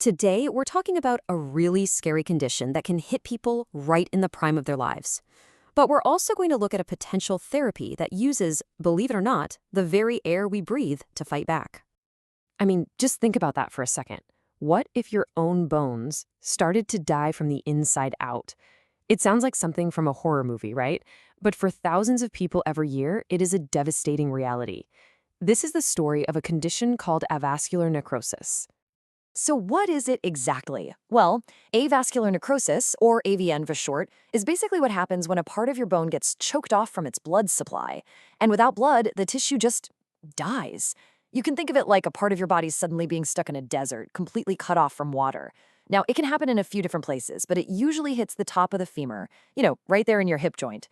Today, we're talking about a really scary condition that can hit people right in the prime of their lives. But we're also going to look at a potential therapy that uses, believe it or not, the very air we breathe to fight back. I mean, just think about that for a second. What if your own bones started to die from the inside out? It sounds like something from a horror movie, right? But for thousands of people every year, it is a devastating reality. This is the story of a condition called avascular necrosis. So what is it exactly? Well, avascular necrosis, or AVN for short, is basically what happens when a part of your bone gets choked off from its blood supply. And without blood, the tissue just dies. You can think of it like a part of your body suddenly being stuck in a desert, completely cut off from water. Now, it can happen in a few different places, but it usually hits the top of the femur, right there in your hip joint.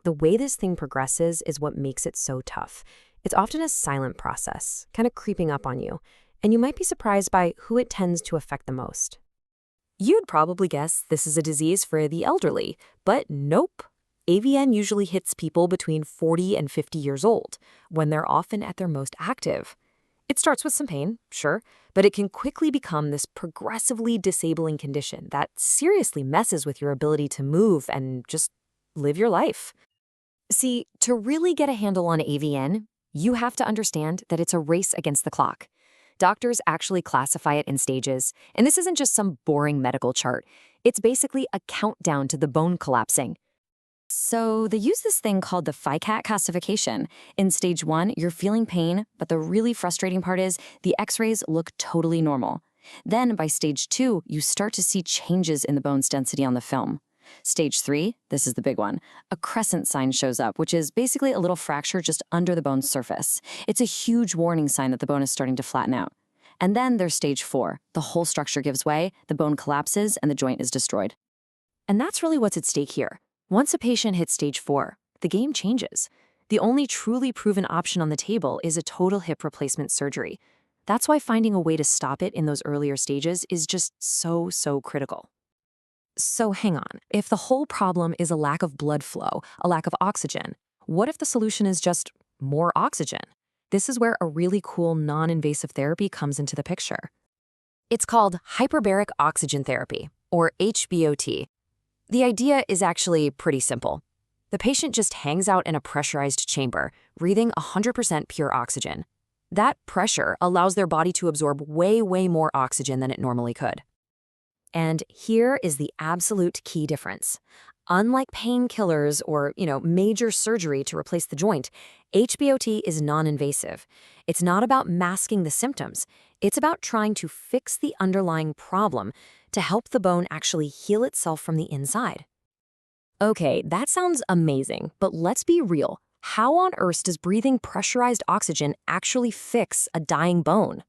The way this thing progresses is what makes it so tough. It's often a silent process, kind of creeping up on you, and you might be surprised by who it tends to affect the most. You'd probably guess this is a disease for the elderly, but nope. AVN usually hits people between 40 and 50 years old, when they're often at their most active. It starts with some pain, sure, but it can quickly become this progressively disabling condition that seriously messes with your ability to move and just live your life. See, to really get a handle on AVN, you have to understand that it's a race against the clock. Doctors actually classify it in stages, and this isn't just some boring medical chart. It's basically a countdown to the bone collapsing. So they use this thing called the Ficat classification. In stage 1, you're feeling pain, but the really frustrating part is the x-rays look totally normal. Then by stage 2, you start to see changes in the bone's density on the film. Stage 3, this is the big one, a crescent sign shows up, which is basically a little fracture just under the bone's surface. It's a huge warning sign that the bone is starting to flatten out. And then there's stage 4. The whole structure gives way, the bone collapses, and the joint is destroyed. And that's really what's at stake here. Once a patient hits stage 4, the game changes. The only truly proven option on the table is a total hip replacement surgery. That's why finding a way to stop it in those earlier stages is just so critical. So hang on, if the whole problem is a lack of blood flow, a lack of oxygen, what if the solution is just more oxygen? This is where a really cool non-invasive therapy comes into the picture. It's called Hyperbaric Oxygen Therapy, or HBOT. The idea is actually pretty simple. The patient just hangs out in a pressurized chamber, breathing 100% pure oxygen. That pressure allows their body to absorb way more oxygen than it normally could. And here is the absolute key difference. Unlike painkillers or, major surgery to replace the joint, HBOT is non-invasive. It's not about masking the symptoms. It's about trying to fix the underlying problem to help the bone actually heal itself from the inside. Okay, that sounds amazing, but let's be real. How on earth does breathing pressurized oxygen actually fix a dying bone?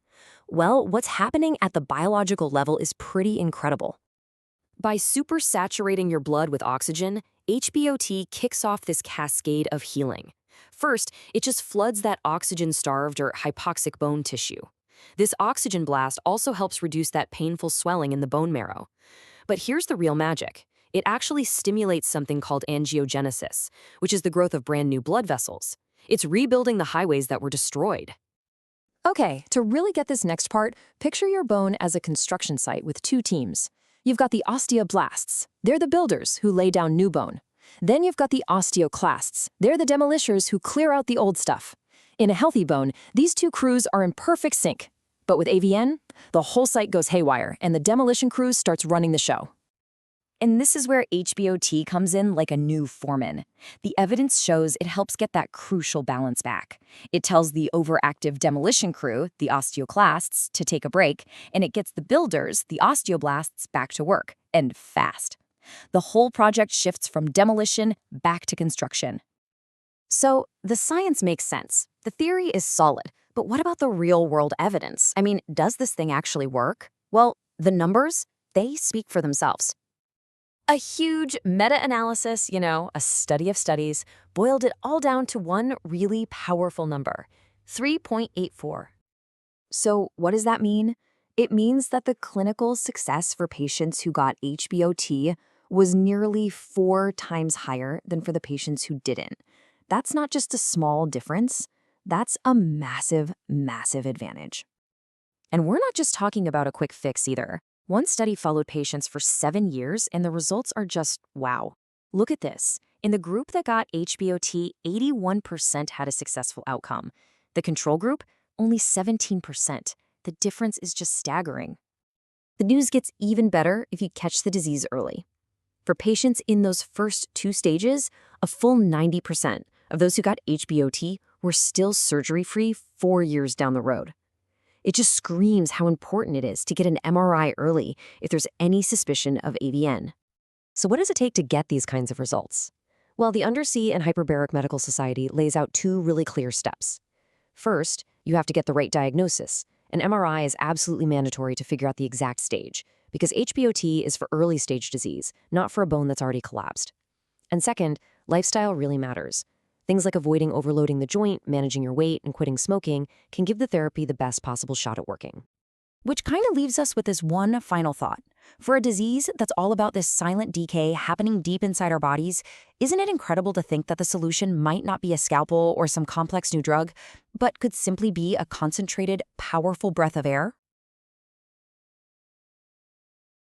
Well, what's happening at the biological level is pretty incredible. By supersaturating your blood with oxygen, HBOT kicks off this cascade of healing. First, it just floods that oxygen-starved or hypoxic bone tissue. This oxygen blast also helps reduce that painful swelling in the bone marrow. But here's the real magic. It actually stimulates something called angiogenesis, which is the growth of brand new blood vessels. It's rebuilding the highways that were destroyed. Okay, to really get this next part, picture your bone as a construction site with two teams. You've got the osteoblasts. They're the builders who lay down new bone. Then you've got the osteoclasts. They're the demolishers who clear out the old stuff. In a healthy bone, these two crews are in perfect sync. But with AVN, the whole site goes haywire, and the demolition crew starts running the show. And this is where HBOT comes in like a new foreman. The evidence shows it helps get that crucial balance back. It tells the overactive demolition crew, the osteoclasts, to take a break, and it gets the builders, the osteoblasts, back to work, and fast. The whole project shifts from demolition back to construction. So the science makes sense. The theory is solid, but what about the real-world evidence? I mean, does this thing actually work? Well, the numbers, they speak for themselves. A huge meta-analysis, a study of studies, boiled it all down to one really powerful number, 3.84. So what does that mean? It means that the clinical success for patients who got HBOT was nearly 4 times higher than for the patients who didn't. That's not just a small difference. That's a massive advantage. And we're not just talking about a quick fix either. One study followed patients for 7 years, and the results are just wow. Look at this. In the group that got HBOT, 81% had a successful outcome. The control group, only 17%. The difference is just staggering. The news gets even better if you catch the disease early. For patients in those first 2 stages, a full 90% of those who got HBOT were still surgery-free 4 years down the road. It just screams how important it is to get an MRI early if there's any suspicion of AVN. So what does it take to get these kinds of results? Well, the Undersea and Hyperbaric Medical Society lays out 2 really clear steps. First, you have to get the right diagnosis. An MRI is absolutely mandatory to figure out the exact stage, because HBOT is for early stage disease, not for a bone that's already collapsed. And second, lifestyle really matters. Things like avoiding overloading the joint, managing your weight, and quitting smoking can give the therapy the best possible shot at working. Which kind of leaves us with this one final thought. For a disease that's all about this silent decay happening deep inside our bodies, isn't it incredible to think that the solution might not be a scalpel or some complex new drug, but could simply be a concentrated, powerful breath of air?